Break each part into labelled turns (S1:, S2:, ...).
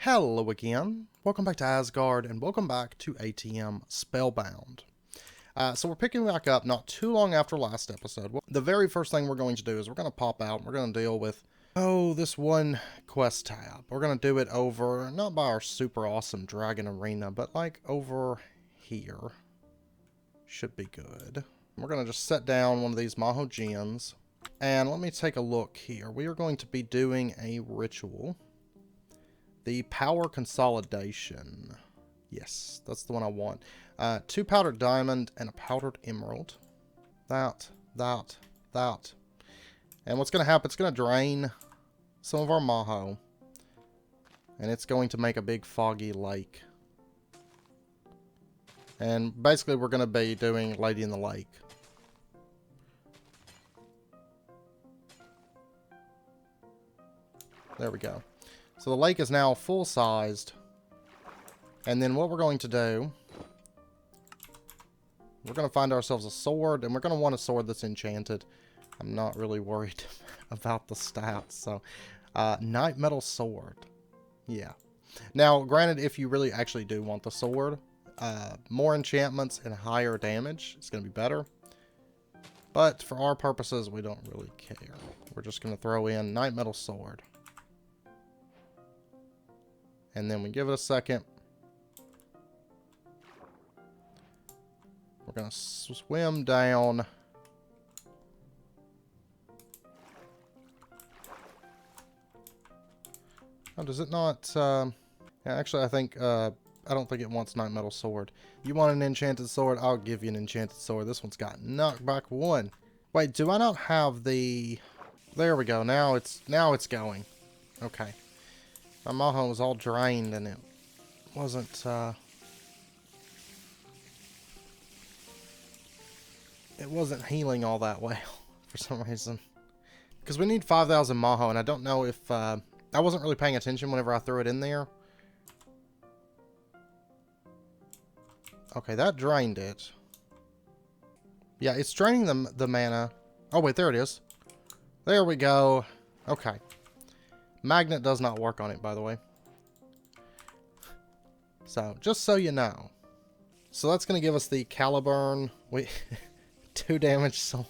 S1: Hello again, welcome back to Asgard, and welcome back to ATM Spellbound. So we're picking back up not too long after last episode. Well, the very first thing we're going to do is we're going to pop out and we're going to deal with, this one quest tab. We're going to do it over, not by our super awesome dragon arena, but like over here. Should be good. We're going to just set down one of these Mahou gens, and let me take a look here. We are going to be doing a ritual. The power consolidation. Yes, that's the one I want. 2 powdered diamond and a powdered emerald. That. And what's going to happen, it's going to drain some of our Mahou. And it's going to make a big foggy lake. And basically we're going to be doing Lady in the Lake. There we go. So the lake is now full-sized. And then what we're going to do, we're going to find ourselves a sword, and we're going to want a sword that's enchanted. I'm not really worried about the stats. So, Night Metal Sword. Yeah. Now, granted, if you really actually do want the sword, more enchantments and higher damage is going to be better. But for our purposes, we don't really care. We're just going to throw in Night Metal Sword. And then we give it a second. We're going to swim down. Oh, does it not? Yeah, actually, I think, I don't think it wants Night Metal Sword. You want an enchanted sword? I'll give you an enchanted sword. This one's got knockback 1. Wait, do I not have the... There we go. Now it's going. Okay. My Mahou was all drained and it wasn't, it wasn't healing all that well for some reason. Because we need 5,000 Mahou, and I don't know if, I wasn't really paying attention whenever I threw it in there. Okay, that drained it. Yeah, it's draining the mana. Oh wait, there it is. There we go. Okay. Magnet does not work on it, by the way. So, just so you know. So that's going to give us the Caliburn. 2 damage sword.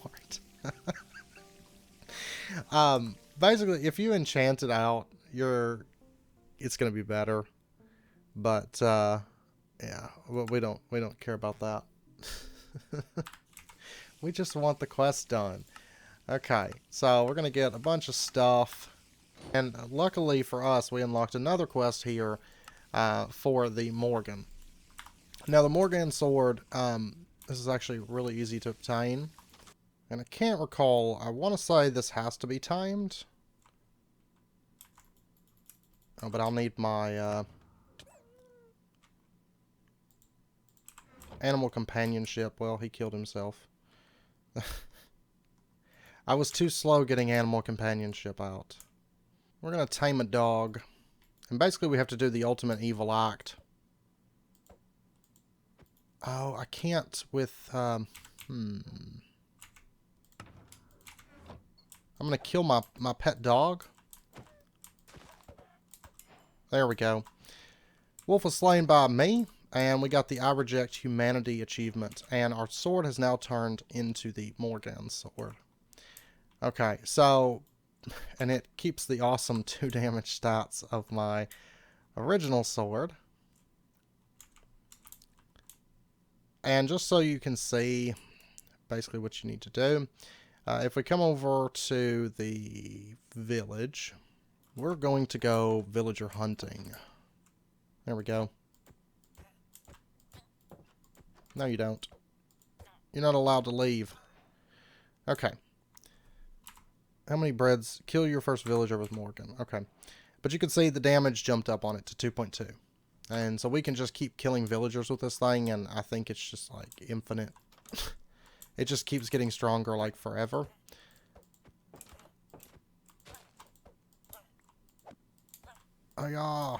S1: Basically, if you enchant it out, it's going to be better. But, yeah, we don't care about that. We just want the quest done. Okay, so we're going to get a bunch of stuff. And luckily for us, we unlocked another quest here for the Morgan. Now, the Morgan sword, this is actually really easy to obtain. And I can't recall, I want to say this has to be timed. Oh, but I'll need my animal companionship. Well, he killed himself. I was too slow getting animal companionship out. We're going to tame a dog. And basically we have to do the ultimate evil act. Oh, I can't with... I'm going to kill my pet dog. There we go. Wolf was slain by me. And we got the I Reject Humanity achievement. And our sword has now turned into the Morgan sword. Okay, so... And it keeps the awesome 2 damage stats of my original sword. And just so you can see basically what you need to do, if we come over to the village, we're going to go villager hunting. There we go. No, you don't. You're not allowed to leave. Okay. How many breads? Kill your first villager with Morgan. Okay. But you can see the damage jumped up on it to 2.2. And so we can just keep killing villagers with this thing, and I think it's just like infinite. It just keeps getting stronger like forever. Oh yeah.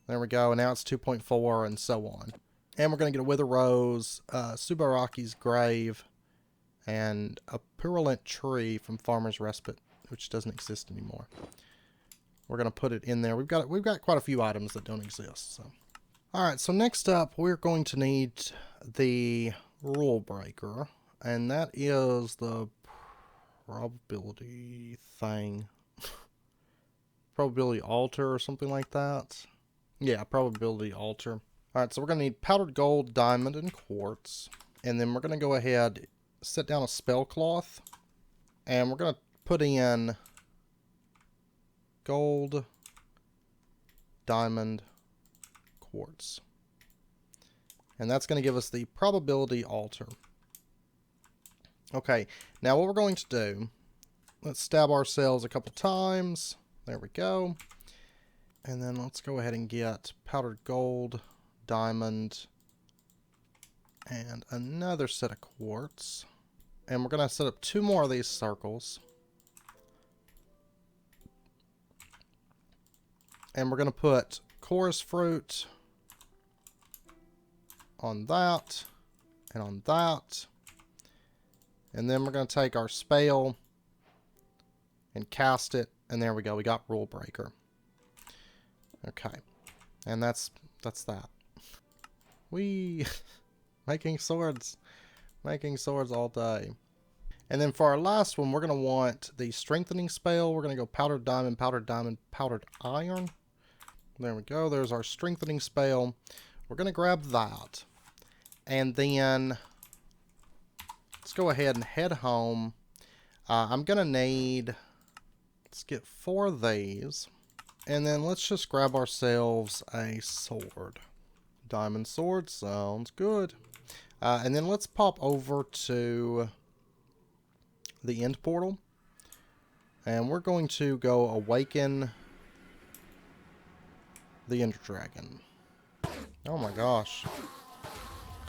S1: There we go. And now it's 2.4 and so on. And we're going to get a Wither Rose, Subaraki's Grave, and a Purulent Tree from Farmer's Respite, which doesn't exist anymore. we're going to put it in there. We've got quite a few items that don't exist. So, all right. So next up, we're going to need the Rulebreaker, and that is the probability thing. Probability altar or something like that. Yeah, probability altar. Alright, so we're going to need powdered gold, diamond, and quartz. And then we're going to go ahead, set down a spell cloth. And we're going to put in gold, diamond, quartz. And that's going to give us the probability altar. Okay, now what we're going to do, let's stab ourselves a couple times. There we go. And then let's go ahead and get powdered gold, diamond, and another set of quartz. And we're going to set up 2 more of these circles. And we're going to put chorus fruit on that and on that. And then we're going to take our spell and cast it. And there we go. We got Rulebreaker. Okay. And that's that. We making swords. Making swords all day. And then for our last one, we're going to want the strengthening spell. We're going to go powdered diamond, powdered iron. There we go. There's our strengthening spell. We're going to grab that. And then let's go ahead and head home. I'm going to need, let's get 4 of these. And then let's just grab ourselves a sword. Diamond sword, sounds good. And then let's pop over to the end portal. And we're going to go awaken the Ender Dragon. Oh my gosh.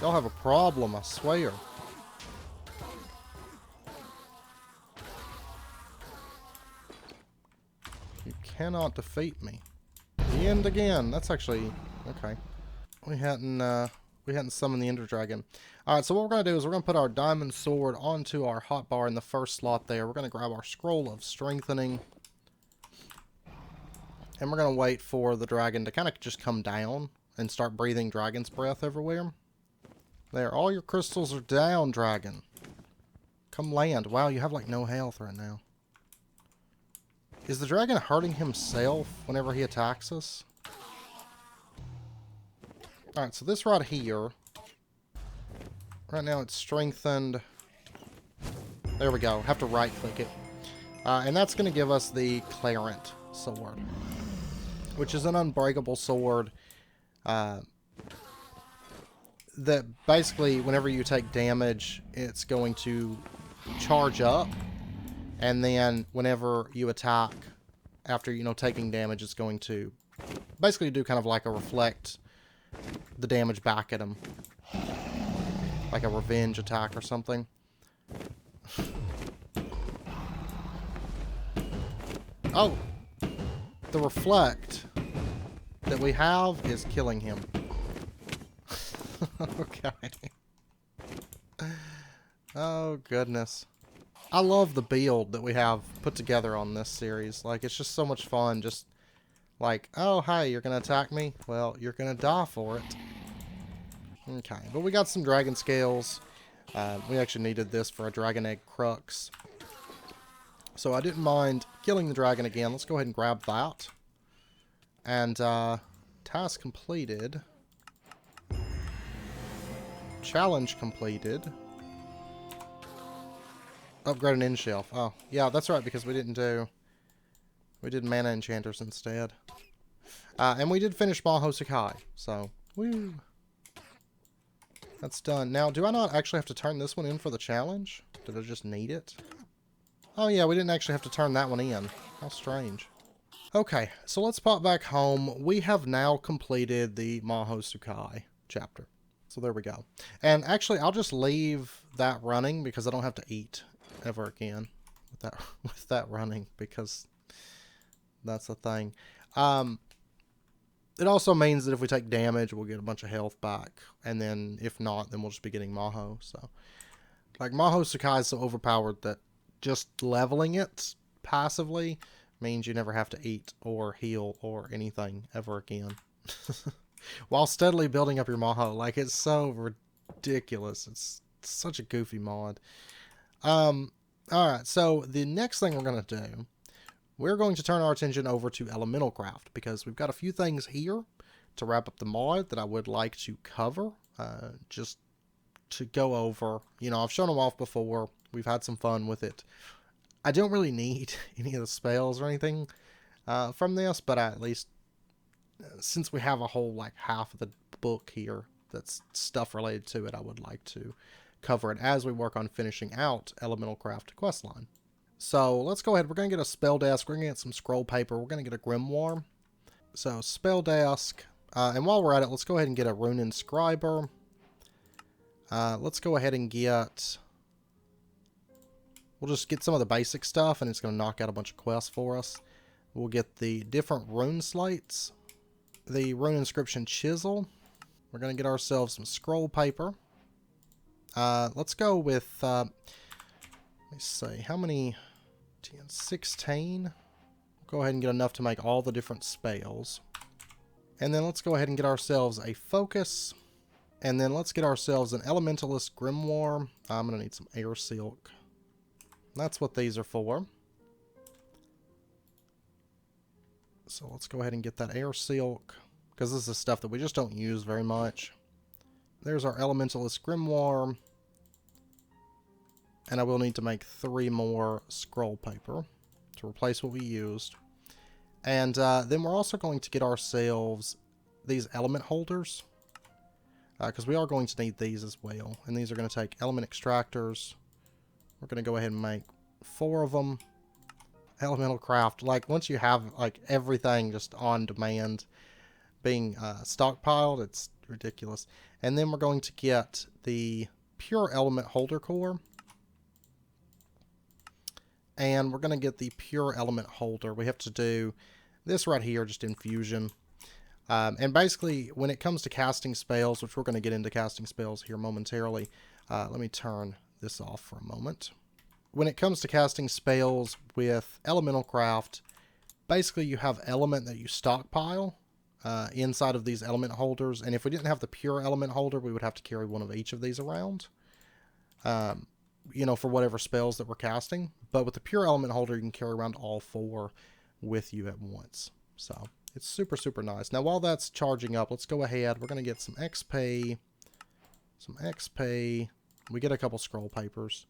S1: Y'all have a problem, I swear. You cannot defeat me. The end again. That's actually okay. We hadn't summoned the Ender Dragon. Alright, so what we're going to do is we're going to put our diamond sword onto our hotbar in the first slot there. We're going to grab our scroll of strengthening. And we're going to wait for the dragon to kind of just come down and start breathing dragon's breath everywhere. There, all your crystals are down, dragon. Come land. Wow, you have like no health right now. Is the dragon hurting himself whenever he attacks us? Alright, so this right here. Right now it's strengthened. There we go. Have to right click it. And that's going to give us the Clarent sword. Which is an unbreakable sword. That basically, whenever you take damage, it's going to charge up. And then whenever you attack, after, you know, taking damage, it's going to basically do kind of like a reflect the damage back at him. Like a revenge attack or something. Oh! The reflect that we have is killing him. Okay. Oh, goodness. I love the build that we have put together on this series. Like, it's just so much fun. Just like, oh, hi, you're going to attack me? Well, you're going to die for it. Okay, but we got some dragon scales. We actually needed this for a dragon egg crux. So I didn't mind killing the dragon again. Let's go ahead and grab that. And task completed. Challenge completed. Upgrade an end shelf. Oh, yeah, that's right, because we did mana enchanters instead. And we did finish Mahou Sakai, so woo. That's done. Now, do I not actually have to turn this one in for the challenge? Did I just need it? Oh yeah, we didn't actually have to turn that one in. How strange. Okay, so let's pop back home. We have now completed the Mahou Sakai chapter. So there we go. And actually, I'll just leave that running because I don't have to eat ever again with that running, because that's the thing. It also means that if we take damage, we'll get a bunch of health back. And then if not, then we'll just be getting Mahou. So, like, Mahou Sakai is so overpowered that just leveling it passively Means you never have to eat or heal or anything ever again. While steadily building up your Mahou. Like, it's so ridiculous. It's such a goofy mod. Alright, so the next thing we're going to do, we're going to turn our attention over to elementalcraft, because we've got a few things here to wrap up the mod that I would like to cover, just to go over. You know, I've shown them off before. We've had some fun with it. I don't really need any of the spells or anything from this, but at least since we have a whole, like, half of the book here that's stuff related to it, I would like to cover it as we work on finishing out elementalcraft questline. So let's go ahead. We're going to get a spell desk. We're going to get some scroll paper. We're going to get a grimoire. So spell desk. And while we're at it, let's go ahead and get a rune inscriber. Let's go ahead and get... We'll just get some of the basic stuff, and it's going to knock out a bunch of quests for us. We'll get the different rune slates. The rune inscription chisel. We're going to get ourselves some scroll paper. Let's go with... let me see. How many... 10, 16. We'll go ahead and get enough to make all the different spells. And then let's go ahead and get ourselves a focus. And then let's get ourselves an elementalist grimoire. I'm going to need some air silk. That's what these are for. So let's go ahead and get that air silk, because this is stuff that we just don't use very much. There's our elementalist grimoire. And I will need to make 3 more scroll paper to replace what we used. And then we're also going to get ourselves these element holders, because we are going to need these as well. And these are going to take element extractors. We're going to go ahead and make 4 of them. Elementalcraft, like, once you have, like, everything just on demand being stockpiled, it's ridiculous. And then we're going to get the pure element holder core. And we're going to get the pure element holder. We have to do this right here, just infusion. And basically, when it comes to casting spells, which we're going to get into casting spells here momentarily, let me turn this off for a moment. When it comes to casting spells with elementalcraft, basically you have element that you stockpile inside of these element holders. And if we didn't have the pure element holder, we would have to carry one of each of these around. You know, for whatever spells that we're casting. But with the pure element holder, you can carry around all 4 with you at once. So it's super, super nice. Now, while that's charging up, let's go ahead. We're going to get some XP. Some XP. We get a couple scroll papers.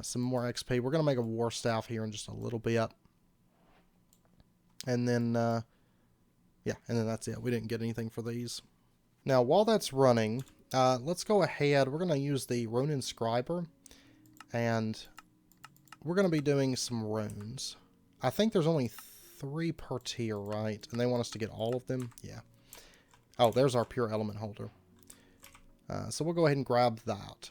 S1: Some more XP. We're going to make a war staff here in just a little bit. And then, yeah, and then that's it. We didn't get anything for these. Now, while that's running, let's go ahead. We're going to use the rune inscriber. And we're going to be doing some runes. I think there's only 3 per tier, right? And they want us to get all of them? Yeah. Oh, there's our pure element holder. So we'll go ahead and grab that.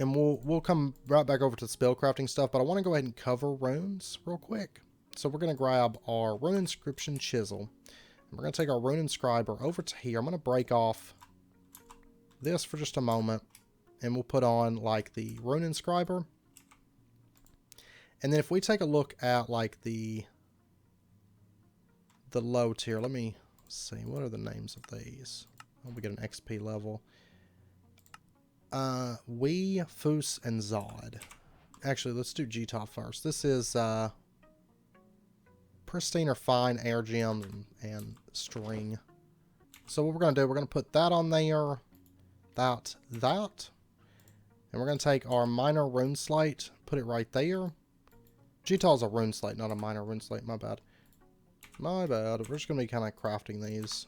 S1: And we'll come right back over to the spellcrafting stuff, but I want to go ahead and cover runes real quick. So we're going to grab our rune inscription chisel. And we're going to take our rune inscriber over to here. I'm going to break off this for just a moment. And we'll put on, like, the rune inscriber. And then if we take a look at, like, the low tier, let me see, what are the names of these? Oh, we get an XP level. We, Foos, and Zod. Actually, let's do G-Top first. This is pristine or fine air gem and string. So what we're going to do, we're going to put that on there, that. And we're going to take our minor rune slate, put it right there. G-Tal is a rune slate, not a minor rune slate. My bad. My bad. We're just going to be kind of crafting these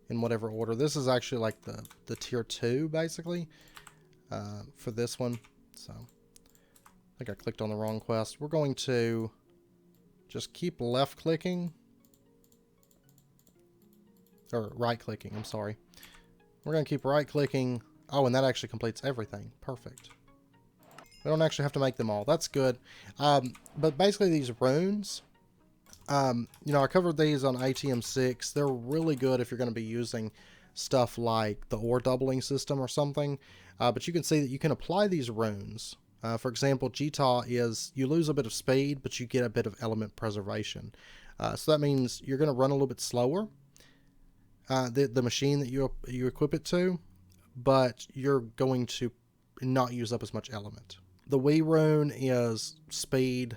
S1: in whatever order. This is actually like the tier 2, basically, for this one. So, I think I clicked on the wrong quest. We're going to just keep left-clicking. Or right-clicking, I'm sorry. We're going to keep right-clicking. Oh, and that actually completes everything. Perfect. We don't actually have to make them all. That's good. But basically these runes, you know, I covered these on ATM 6. They're really good if you're going to be using stuff like the ore doubling system or something. But you can see that you can apply these runes For example, Jita is you lose a bit of speed, but you get a bit of element preservation. So that means you're going to run a little bit slower, the machine that you equip it to, but you're going to not use up as much element. The Wii rune is speed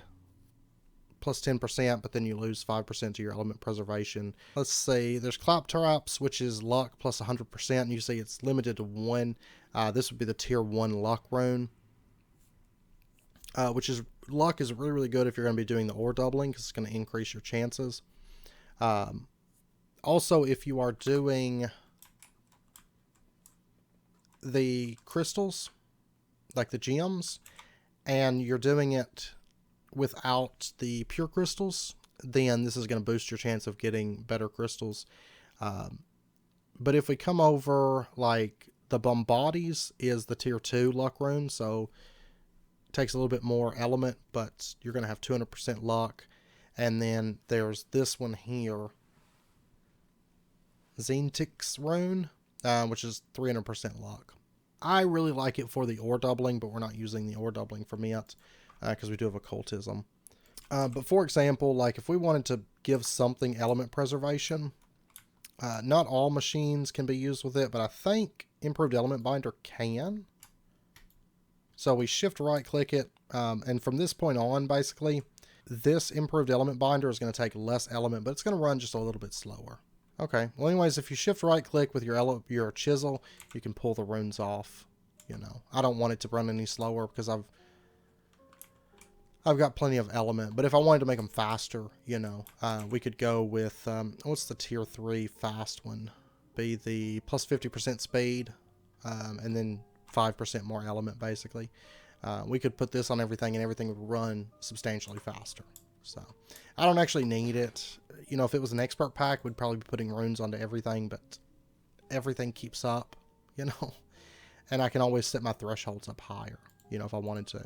S1: plus 10%, but then you lose 5% to your element preservation. Let's see, there's Clap Traps, which is luck plus 100%, and you see it's limited to 1. This would be the tier 1 luck rune, which is luck is really, really good if you're going to be doing the ore doubling, because it's going to increase your chances. Also, if you are doing the crystals, like the gems, and you're doing it without the pure crystals, then this is going to boost your chance of getting better crystals. But if we come over, like the Bombardis is the tier 2 luck rune, so it takes a little bit more element, but you're going to have 200% luck. And then there's this one here, Xentix rune, which is 300% luck. I really like it for the ore doubling, but we're not using the ore doubling from it because we do have occultism. But for example, like if we wanted to give something element preservation, not all machines can be used with it, but I think Improved Element Binder can. So we shift right click it, and from this point on, basically, this Improved Element Binder is going to take less element, but it's going to run just a little bit slower. Okay, well anyways, if you shift right click with your chisel, you can pull the runes off. You know, I don't want it to run any slower because I've got plenty of element, but if I wanted to make them faster, you know, we could go with, what's the tier 3 fast one? Be the plus 50% speed, and then 5% more element, basically. We could put this on everything, and everything would run substantially faster. So, I don't actually need it. You know, if it was an expert pack, we'd probably be putting runes onto everything, but everything keeps up, you know. And I can always set my thresholds up higher, you know, if I wanted to.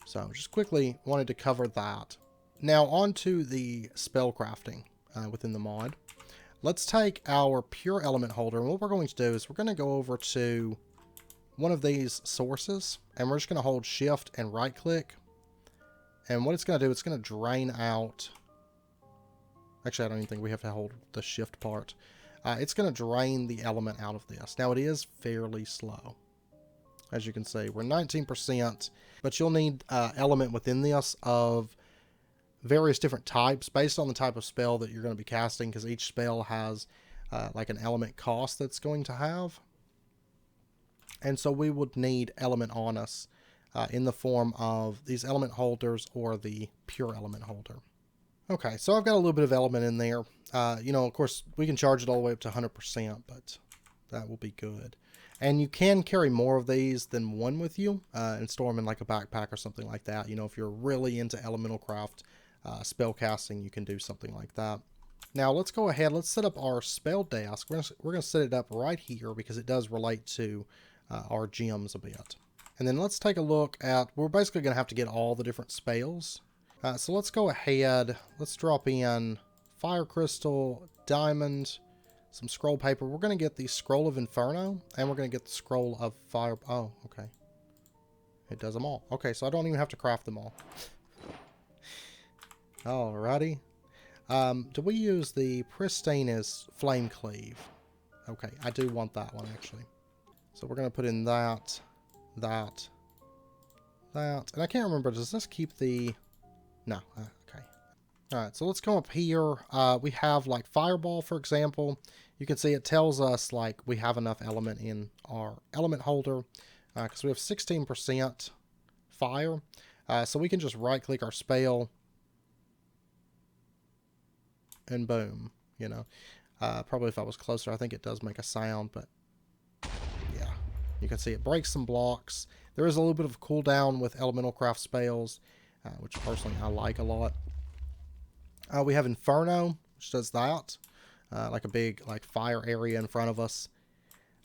S1: So, just quickly wanted to cover that. Now, on to the spell crafting within the mod. Let's take our pure element holder, and what we're going to do is we're going to go over to one of these sources, and we're just going to hold shift and right click. And what it's going to do, it's going to drain out. Actually, I don't even think we have to hold the shift part. It's going to drain the element out of this. Now, it is fairly slow. As you can see, we're 19%, but you'll need element within this of various different types based on the type of spell that you're going to be casting, because each spell has like an element cost that's going to have. And so we would need element on us in the form of these element holders or the pure element holder. Okay, so I've got a little bit of element in there. You know, of course, we can charge it all the way up to 100%, but that will be good. And you can carry more of these than one with you and store them in like a backpack or something like that. You know, if you're really into elementalcraft spell casting, you can do something like that. Now, let's go ahead. Let's set up our spell desk. We're going to set it up right here because it does relate to our gems a bit. And then let's take a look at, we're basically going to have to get all the different spells. So let's go ahead, let's drop in Fire Crystal, Diamond, some Scroll Paper. We're going to get the Scroll of Inferno, and we're going to get the Scroll of Fire. Oh, okay. It does them all. Okay, so I don't even have to craft them all. Alrighty. Do we use the Pristine as Flame Cleave? Okay, I do want that one, actually. So we're going to put in that. And I can't remember, does this keep the... No, okay. Alright, so let's come up here. We have like Fireball, for example. You can see it tells us like we have enough element in our element holder because we have 16% fire. So we can just right click our spell and boom, you know. Probably if I was closer, I think it does make a sound, but yeah. You can see it breaks some blocks. There is a little bit of cooldown with elementalcraft spells, which personally I like a lot. We have Inferno, which does that. Like a big like fire area in front of us.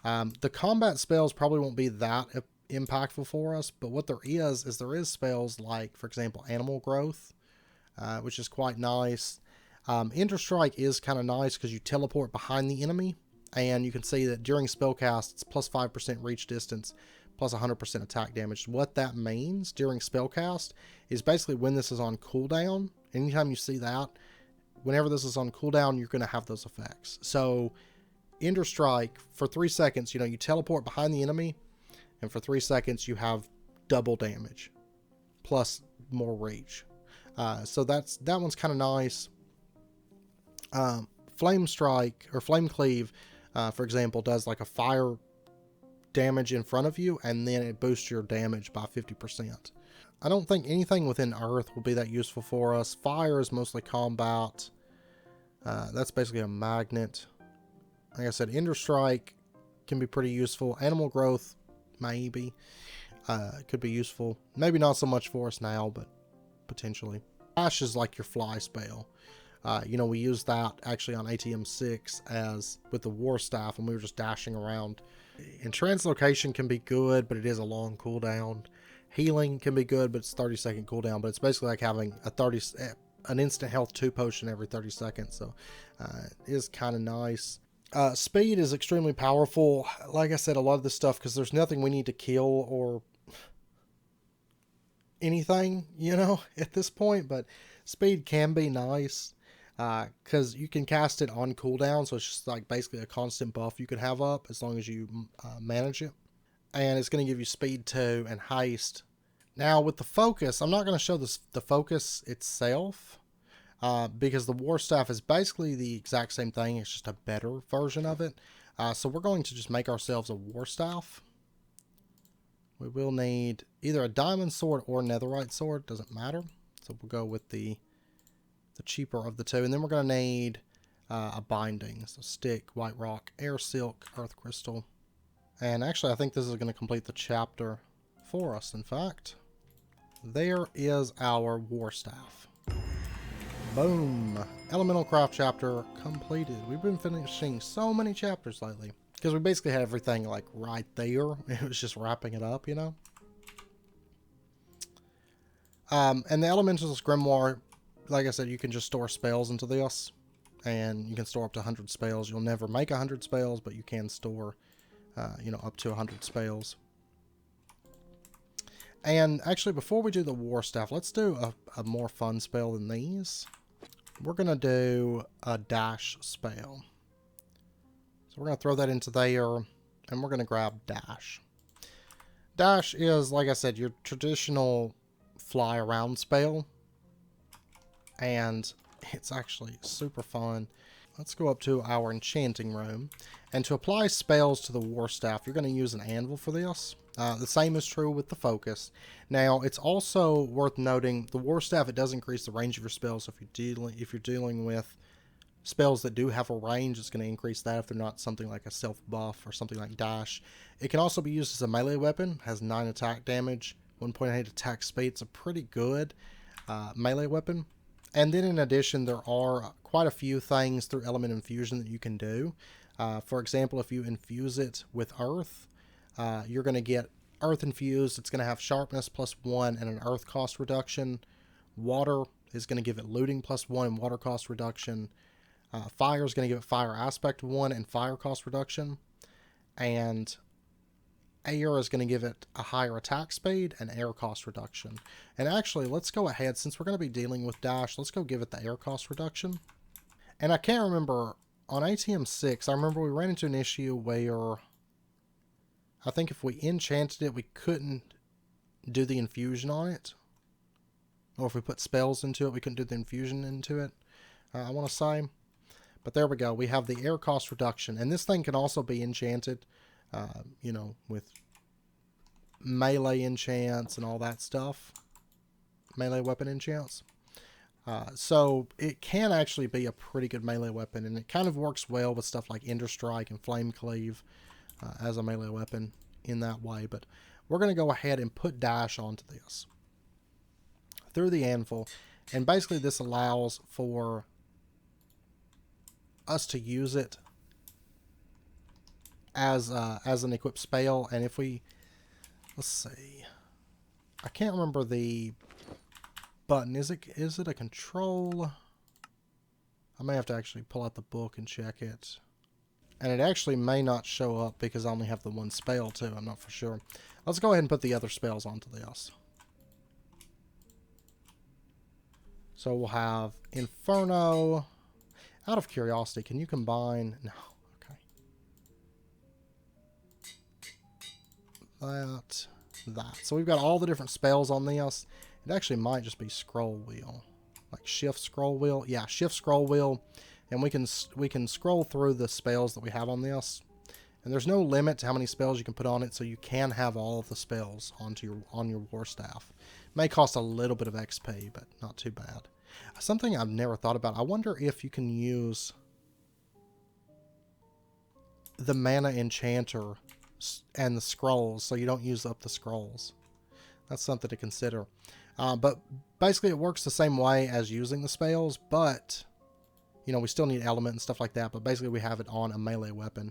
S1: The combat spells probably won't be that impactful for us, but what there is spells like, for example, Animal Growth, which is quite nice. Interstrike is kind of nice because you teleport behind the enemy, and you can see that during spellcast it's plus 5% reach distance, plus 100% attack damage. What that means during spellcast is basically when this is on cooldown, anytime you see that, whenever this is on cooldown, you're going to have those effects. So Ender Strike, for 3 seconds, you teleport behind the enemy, and for 3 seconds you have double damage, plus more reach. So that one's kind of nice. Flame Strike, or Flame Cleave, for example, does like a fire damage in front of you, and then it boosts your damage by 50%. I don't think anything within Earth will be that useful for us. Fire is mostly combat. That's basically a magnet. Like I said, Ender Strike can be pretty useful. Animal Growth, maybe. Could be useful. Maybe not so much for us now, but potentially. Dash is like your fly spell. We used that actually on ATM 6 as with the War Staff, and we were just dashing around. And Translocation can be good, but it is a long cooldown. Healing can be good, but it's 30-second cooldown. But it's basically like having an instant health 2 potion every 30 seconds. So it is kind of nice. Speed is extremely powerful. Like I said, a lot of this stuff, because there's nothing we need to kill or anything, at this point. But speed can be nice. Because you can cast it on cooldown, so it's just like basically a constant buff you can have up as long as you manage it. And it's going to give you speed 2 and haste. Now with the focus, I'm not going to show the focus itself, because the War Staff is basically the exact same thing. It's just a better version of it. So we're going to just make ourselves a War Staff. We will need either a diamond sword or netherite sword, doesn't matter. So we'll go with the cheaper of the two, and then we're going to need a binding. So stick, white rock, air silk, earth crystal, and actually I think this is going to complete the chapter for us. In fact, there is our War Staff. Boom! Elementalcraft chapter completed. We've been finishing so many chapters lately because we basically had everything like right there. It was just wrapping it up, And the Elemental's Grimoire, like I said, you can just store spells into this, and you can store up to 100 spells. You'll never make 100 spells, but you can store, up to 100 spells. And actually, before we do the War Staff, let's do a more fun spell than these. We're going to do a dash spell. So we're going to throw that into there, and we're going to grab dash. Dash is, like I said, your traditional fly around spell. And it's actually super fun. Let's go up to our enchanting room. And to apply spells to the War Staff, you're going to use an anvil for this. The same is true with the focus. Now, it's also worth noting, the War Staff, it does increase the range of your spells. So if you're dealing with spells that do have a range, it's going to increase that if they're not something like a self buff or something like dash. It can also be used as a melee weapon. Has 9 attack damage, 1.8 attack speed. It's a pretty good melee weapon. And then in addition, there are quite a few things through element infusion that you can do. For example, if you infuse it with earth, you're going to get earth infused. It's going to have sharpness +1 and an earth cost reduction. Water is going to give it looting +1 and water cost reduction. Fire is going to give it fire aspect 1 and fire cost reduction. And air is going to give it a higher attack speed and air cost reduction. And actually, let's go ahead, since we're going to be dealing with dash, let's go give it the air cost reduction. And I can't remember, on ATM 6, I remember we ran into an issue where I think if we enchanted it, we couldn't do the infusion on it. Or if we put spells into it, we couldn't do the infusion into it, I want to say. But there we go, we have the air cost reduction. And this thing can also be enchanted, with melee enchants and all that stuff. Melee weapon enchants. So it can actually be a pretty good melee weapon, and it kind of works well with stuff like Ender Strike and Flame Cleave as a melee weapon in that way. But we're going to go ahead and put dash onto this through the anvil, and basically this allows for us to use it as an equipped spell. And if we, let's see, I can't remember the button. Is it a control? I may have to actually pull out the book and check it. And it actually may not show up because I only have the one spell too. I'm not for sure. Let's go ahead and put the other spells onto this. So we'll have Inferno. Out of curiosity, can you combine? No. Okay. That. So we've got all the different spells on this. It actually might just be scroll wheel. Like shift scroll wheel. Yeah, shift scroll wheel. And we can scroll through the spells that we have on this. And there's no limit to how many spells you can put on it, so you can have all of the spells on your war staff. It may cost a little bit of XP, but not too bad. Something I've never thought about. I wonder if you can use the mana enchanter and the scrolls, so you don't use up the scrolls. That's something to consider. But basically it works the same way as using the spells, but you know, we still need element and stuff like that, but basically we have it on a melee weapon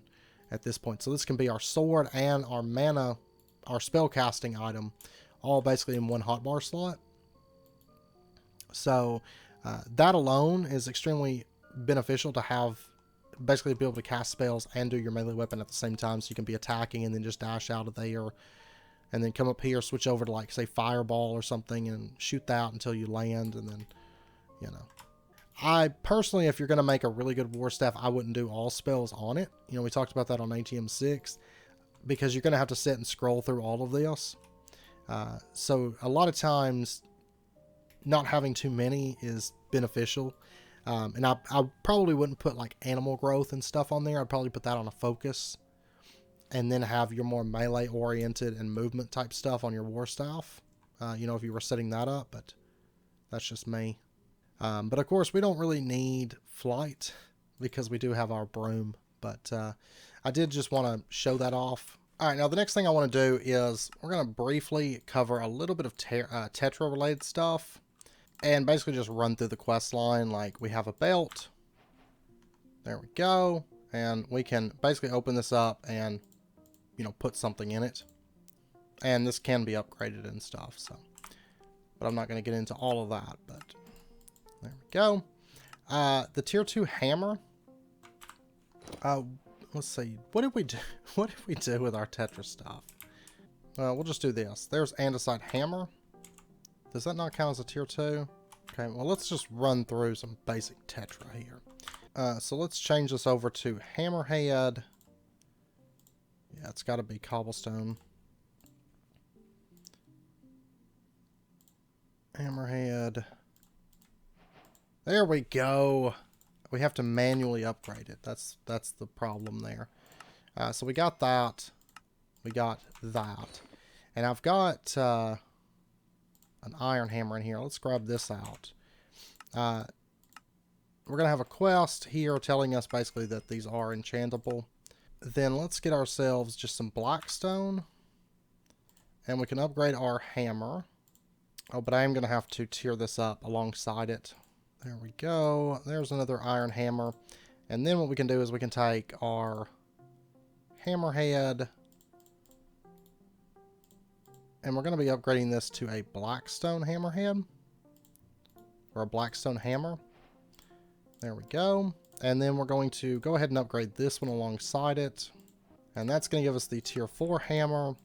S1: at this point. So this can be our sword and our mana, our spell casting item, all basically in one hotbar slot. So that alone is extremely beneficial to have, basically be able to cast spells and do your melee weapon at the same time, so you can be attacking and then just dash out of there and then come up here, switch over to like say fireball or something and shoot that until you land, and then, you know. I personally, if you're going to make a really good war staff, I wouldn't do all spells on it. You know, we talked about that on ATM 6, because you're going to have to sit and scroll through all of this. So a lot of times not having too many is beneficial. And I probably wouldn't put like animal growth and stuff on there. I'd probably put that on a focus, and then have your more melee oriented and movement type stuff on your war staff. You know, if you were setting that up, but that's just me. But of course we don't really need flight because we do have our broom, but I did just want to show that off. All right, now the next thing I want to do is we're going to briefly cover a little bit of tetra related stuff, and basically just run through the quest line. Like, we have a belt, there we go, and we can basically open this up and, you know, put something in it, and this can be upgraded and stuff. So, but I'm not going to get into all of that, but there we go. The tier 2 hammer. Let's see. What did we do? What did we do with our tetra stuff? We'll just do this. There's andesite hammer. Does that not count as a tier 2? Okay, well, let's just run through some basic tetra here. So let's change this over to hammerhead. Yeah, it's got to be cobblestone. Hammerhead. There we go. We have to manually upgrade it. That's the problem there. So we got that. We got that. And I've got an iron hammer in here. Let's grab this out. We're going to have a quest here telling us basically that these are enchantable. Then let's get ourselves just some blackstone. And we can upgrade our hammer. Oh, but I am going to have to tier this up alongside it. There we go. There's another iron hammer. And then what we can do is we can take our hammerhead, and we're going to be upgrading this to a blackstone hammerhead, or a blackstone hammer. There we go. And then we're going to go ahead and upgrade this one alongside it. And that's going to give us the tier 4 hammer.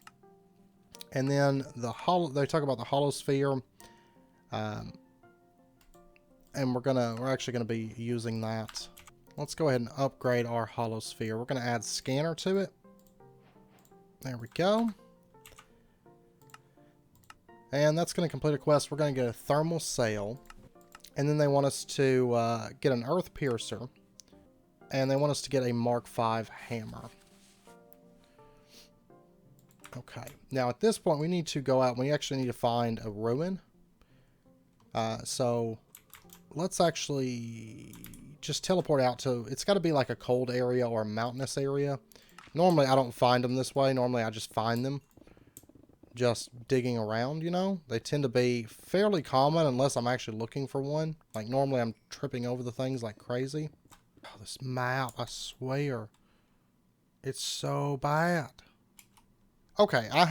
S1: And then they talk about the hollow sphere. And we're actually going to be using that. Let's go ahead and upgrade our hollow sphere. We're going to add scanner to it. There we go. And that's going to complete a quest. We're going to get a thermal sail. And then they want us to get an earth piercer. And they want us to get a Mark V hammer. Okay. Now at this point we need to go out. We actually need to find a ruin. So let's actually just teleport out to, it's got to be like a cold area or a mountainous area. Normally I don't find them this way. Normally I just find them just digging around, you know. They tend to be fairly common unless I'm actually looking for one. Like normally I'm tripping over the things like crazy. Oh, this map, I swear. It's so bad. Okay, I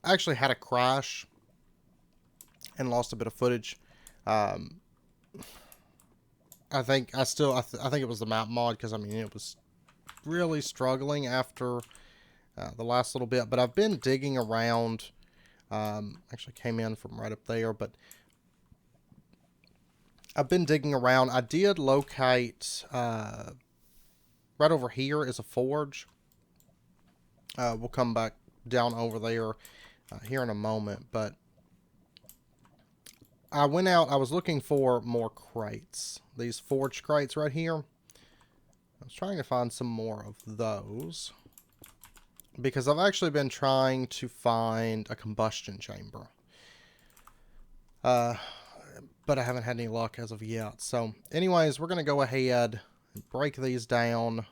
S1: actually had a crash and lost a bit of footage. I think it was the map mod, because I mean it was really struggling after the last little bit, but I've been digging around. Actually came in from right up there, but I've been digging around. I did locate, right over here is a forge. We'll come back down over there here in a moment, but I went out, I was looking for more crates. These forge crates right here. I was trying to find some more of those, because I've actually been trying to find a combustion chamber. But I haven't had any luck as of yet. So, anyways, we're going to go ahead and break these down.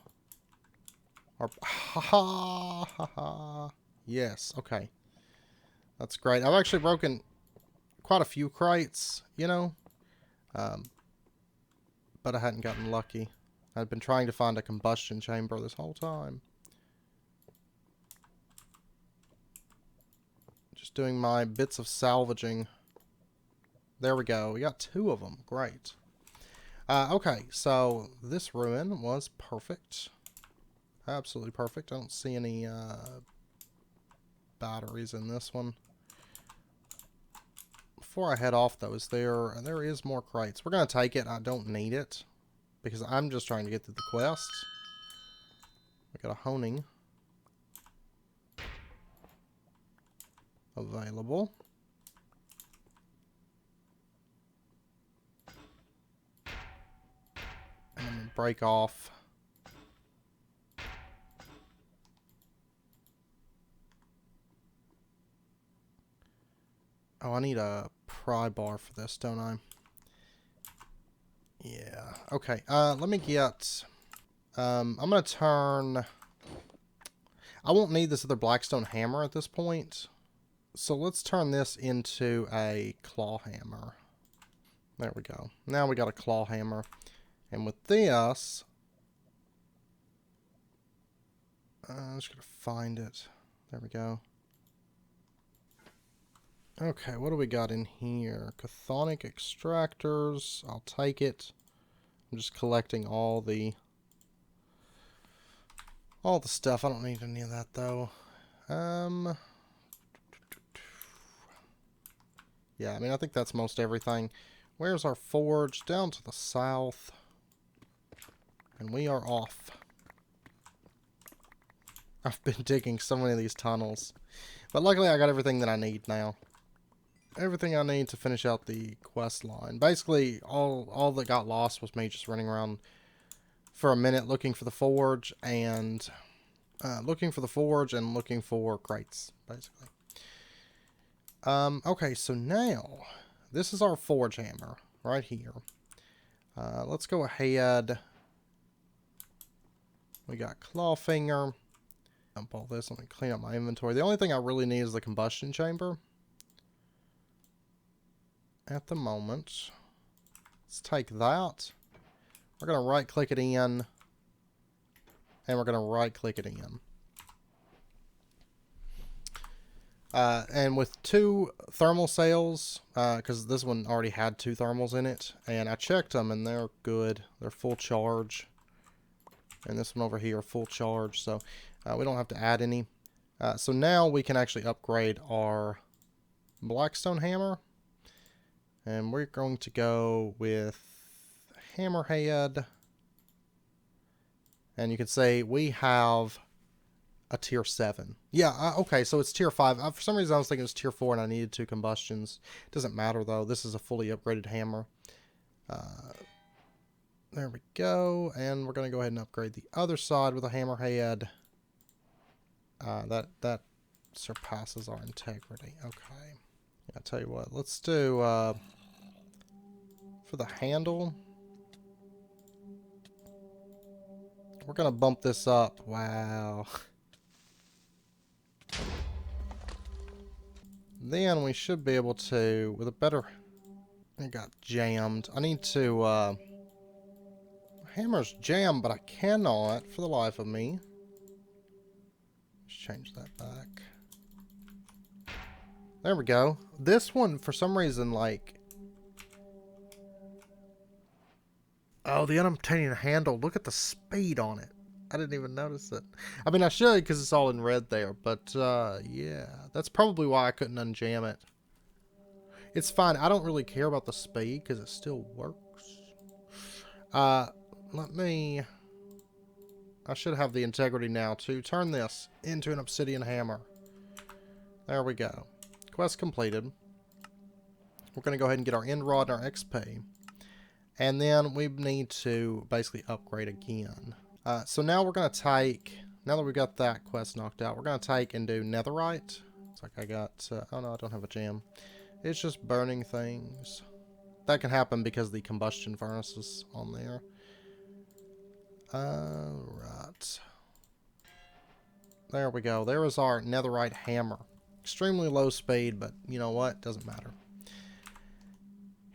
S1: Or, ha ha ha. Yes, okay. That's great. I've actually broken quite a few crates, you know. But I hadn't gotten lucky. I've been trying to find a combustion chamber this whole time. Just doing my bits of salvaging. There we go. We got 2 of them. Great. Okay, so this ruin was perfect. Absolutely perfect. I don't see any batteries in this one. Before I head off, though, there is more crates. We're going to take it. I don't need it, because I'm just trying to get through the quest. We got a honing available. And let me break off. Oh, I need a pry bar for this, don't I? Yeah. Okay. Let me get... I'm going to turn... I won't need this other blackstone hammer at this point. So let's turn this into a claw hammer. There we go. Now we got a claw hammer. And with this... I'm just going to find it. There we go. Okay, what do we got in here? Chthonic extractors. I'll take it. I'm just collecting all the stuff. I don't need any of that though. Yeah, I mean, I think that's most everything. Where's our forge? Down to the south. And we are off. I've been digging so many of these tunnels. But luckily I got everything that I need now. Everything I need to finish out the quest line. Basically, all that got lost was me just running around for a minute looking for the forge and looking for crates, basically. Okay, so now this is our forge hammer right here. Let's go ahead. We got claw finger. Dump all this. Let me clean up my inventory. The only thing I really need is the combustion chamber. At the moment, let's take that. We're going to right click it in, and we're going to right click it in. And with 2 thermal cells, because this one already had 2 thermals in it, and I checked them and they're good. They're full charge. And this one over here, full charge, so we don't have to add any. So now we can actually upgrade our blackstone hammer. And we're going to go with hammerhead. And you can say we have a tier 7. Yeah, okay, so it's tier 5. For some reason I was thinking it was tier 4 and I needed 2 combustions. Doesn't matter though. This is a fully upgraded hammer. There we go. And we're going to go ahead and upgrade the other side with a hammerhead. That surpasses our integrity. Okay. I'll tell you what. Let's do, for the handle, we're going to bump this up. Wow. Then we should be able to, with a better... It got jammed. I need to, hammer's jammed, but I cannot, for the life of me. Let's change that back. There we go. This one, for some reason, like... Oh, the unobtainium handle. Look at the speed on it. I didn't even notice it. I mean, I should because it's all in red there, but yeah, that's probably why I couldn't unjam it. It's fine. I don't really care about the speed because it still works. Let me... I should have the integrity now to turn this into an obsidian hammer. There we go. Quest completed. We're going to go ahead and get our end rod and our XP. And then we need to basically upgrade again. So now we're going to take... Now that we've got that quest knocked out, we're going to take and do netherite. It's like I got... oh no, I don't have a gem. It's just burning things. That can happen because of the combustion furnaces on there. Right. There we go. There is our netherite hammer. Extremely low speed, but you know what? Doesn't matter.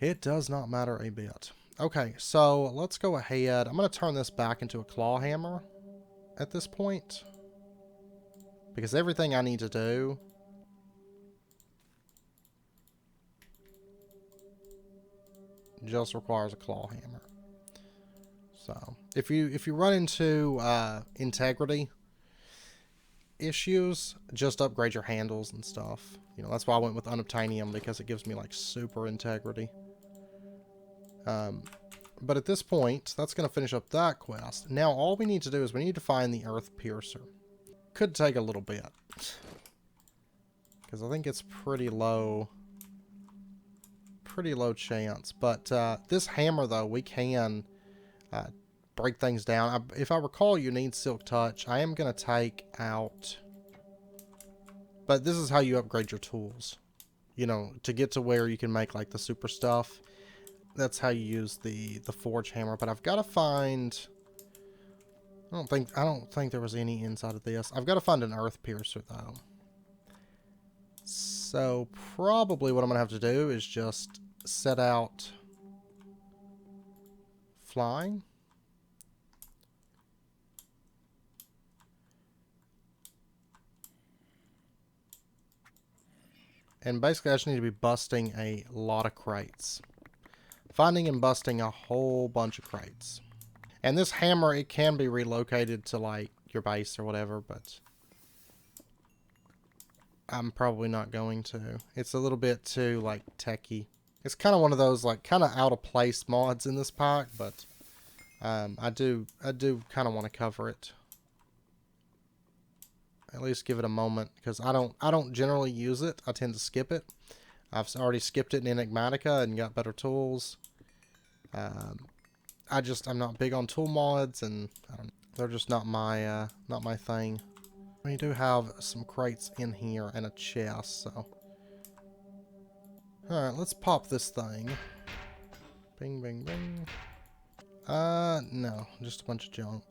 S1: It does not matter a bit. Okay, so let's go ahead. I'm going to turn this back into a claw hammer at this point. Because everything I need to do... just requires a claw hammer. So, if you run into integrity issues, just upgrade your handles and stuff. You know, that's why I went with unobtainium, because it gives me like super integrity. But at this point, that's going to finish up that quest. Now, all we need to do is we need to find the Earth Piercer. Could take a little bit. Because I think it's pretty low chance. But this hammer, though, we can break things down. If I recall, you need Silk Touch. I am going to take out... But this is how you upgrade your tools. You know, to get to where you can make, like, the super stuff. That's how you use the forge hammer. But I've got to find... I don't think there was any inside of this. I've got to find an Earth Piercer, though. So, probably what I'm going to have to do is just set out flying. And basically, I just need to be busting a lot of crates. Finding and busting a whole bunch of crates. And this hammer, it can be relocated to, like, your base or whatever, but... I'm probably not going to. It's a little bit too, like, techy. It's kind of one of those, like, kind of out-of-place mods in this pack, but... I do kind of want to cover it. At least give it a moment, because I don't generally use it. I tend to skip it. I've already skipped it in Enigmatica and got better tools. I'm not big on tool mods, and they're just not my thing. We do have some crates in here and a chest, so. Alright, let's pop this thing. Bing, bing, bing. No, just a bunch of junk.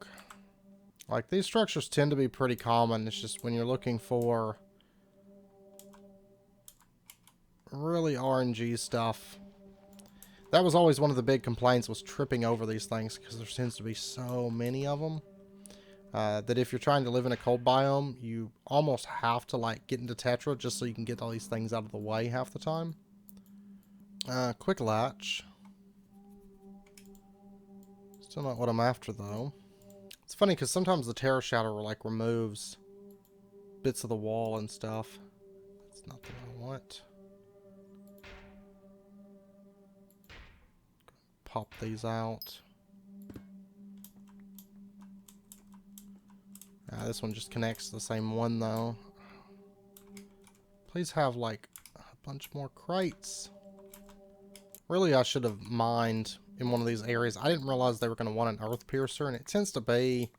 S1: Like, these structures tend to be pretty common. It's just when you're looking for really RNG stuff. That was always one of the big complaints, was tripping over these things, because there tends to be so many of them. That if you're trying to live in a cold biome, you almost have to, like, get into Tetra just so you can get all these things out of the way half the time. Quick latch. Still not what I'm after, though. It's funny, because sometimes the Terror Shadow, like, removes bits of the wall and stuff. That's not what I want. Pop these out. This one just connects to the same one, though. Please have, like, a bunch more crates. Really, I should have mined in one of these areas. I didn't realize they were going to want an Earth Piercer, and it tends to be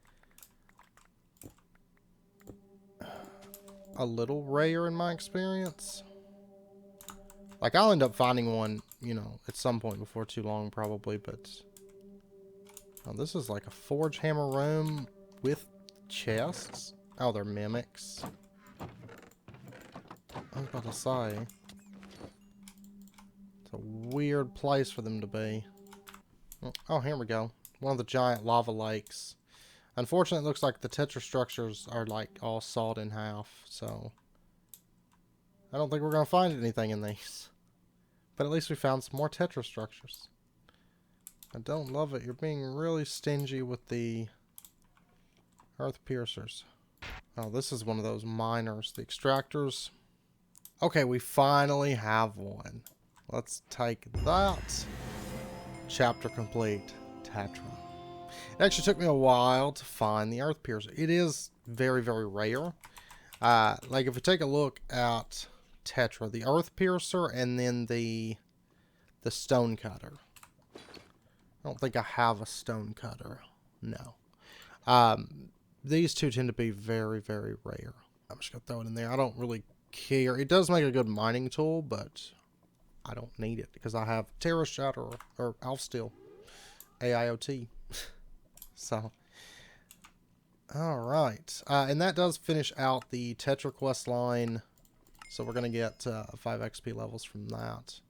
S1: a little rare in my experience. Like, I'll end up finding one, you know, at some point before too long, probably, but... Oh, this is like a forge hammer room with chests. Oh, they're mimics. I was about to say. It's a weird place for them to be. Oh, here we go. One of the giant lava lakes. Unfortunately, it looks like the tetra structures are, like, all sawed in half, so... I don't think we're going to find anything in these. But at least we found some more tetra structures. I don't love it. You're being really stingy with the Earth piercers. Oh, this is one of those miners. The extractors. Okay, we finally have one. Let's take that. Chapter complete. Tetra. It actually took me a while to find the earth piercer. It is very, very rare. Like if we take a look at Tetra, the earth piercer and then the stone cutter. I don't think I have a stone cutter. No. These two tend to be very, very rare. I'm just going to throw it in there. I don't really care. It does make a good mining tool, but I don't need it because I have Terra Shatter or Alf Steel. AIoT. So, alright. And that does finish out the Tetra quest line. So we're going to get 5 XP levels from that.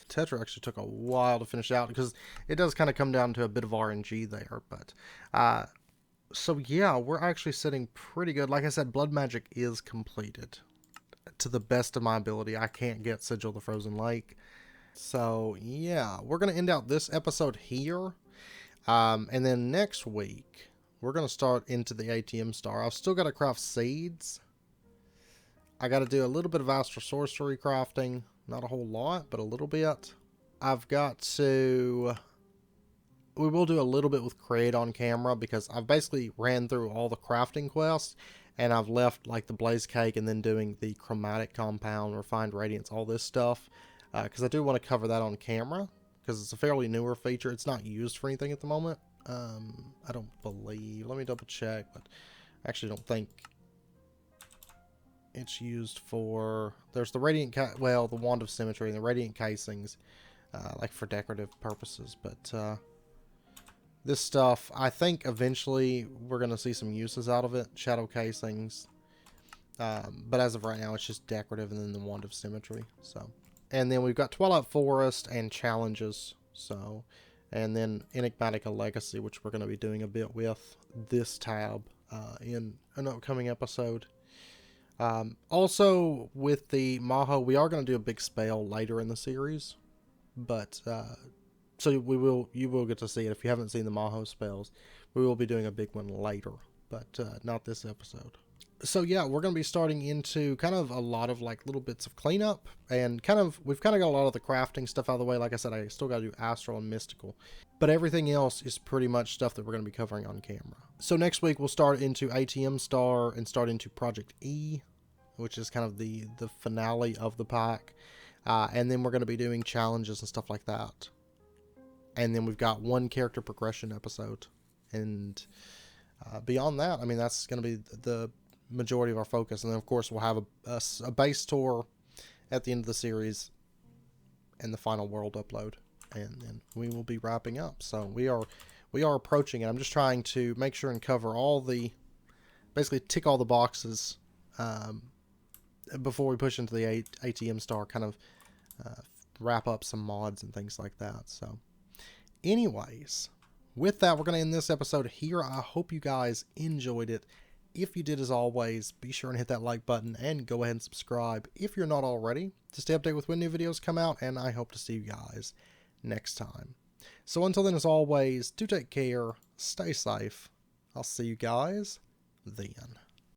S1: Tetra actually took a while to finish out because it does kind of come down to a bit of RNG there. But, so yeah, we're actually sitting pretty good. Like I said, Blood Magic is completed. To the best of my ability, I can't get Sigil of the Frozen Lake. So, yeah, we're going to end out this episode here. And then next week, we're going to start into the ATM star. I've still got to craft seeds. I got to do a little bit of astral sorcery crafting. Not a whole lot, but a little bit. I've got to... We will do a little bit with create on camera because I've basically ran through all the crafting quests. And I've left like the blaze cake and then doing the chromatic compound, refined radiance, all this stuff. Because I do want to cover that on camera. Because it's a fairly newer feature. It's not used for anything at the moment. I don't believe. Let me double check. But I actually don't think it's used for... There's the radiant... Well, the wand of symmetry and the radiant casings. Like for decorative purposes. But this stuff, I think eventually we're going to see some uses out of it. Shadow casings. But as of right now, it's just decorative and then the wand of symmetry. So... And then we've got Twilight Forest and challenges. So, and then Enigmatica Legacy, which we're going to be doing a bit with this tab in an upcoming episode. Also, with the Mahou, we are going to do a big spell later in the series. But, so you will get to see it. If you haven't seen the Mahou spells, we will be doing a big one later. But not this episode. So yeah, we're going to be starting into kind of a lot of like little bits of cleanup and we've kind of got a lot of the crafting stuff out of the way. Like I said, I still got to do astral and mystical, but everything else is pretty much stuff that we're going to be covering on camera. So next week we'll start into ATM Star and start into Project E, which is kind of the finale of the pack. And then we're going to be doing challenges and stuff like that. And then we've got one character progression episode. And beyond that, I mean, that's going to be the majority of our focus. And then of course we'll have a base tour at the end of the series and the final world upload, and then we will be wrapping up. So we are approaching it. I'm just trying to make sure and cover all the, basically tick all the boxes before we push into the ATM star, kind of wrap up some mods and things like that. So anyways, with that, we're going to end this episode here. I hope you guys enjoyed it. If you did, as always, be sure and hit that like button and go ahead and subscribe if you're not already to stay updated with when new videos come out, and I hope to see you guys next time. So until then, as always, do take care, stay safe. I'll see you guys then.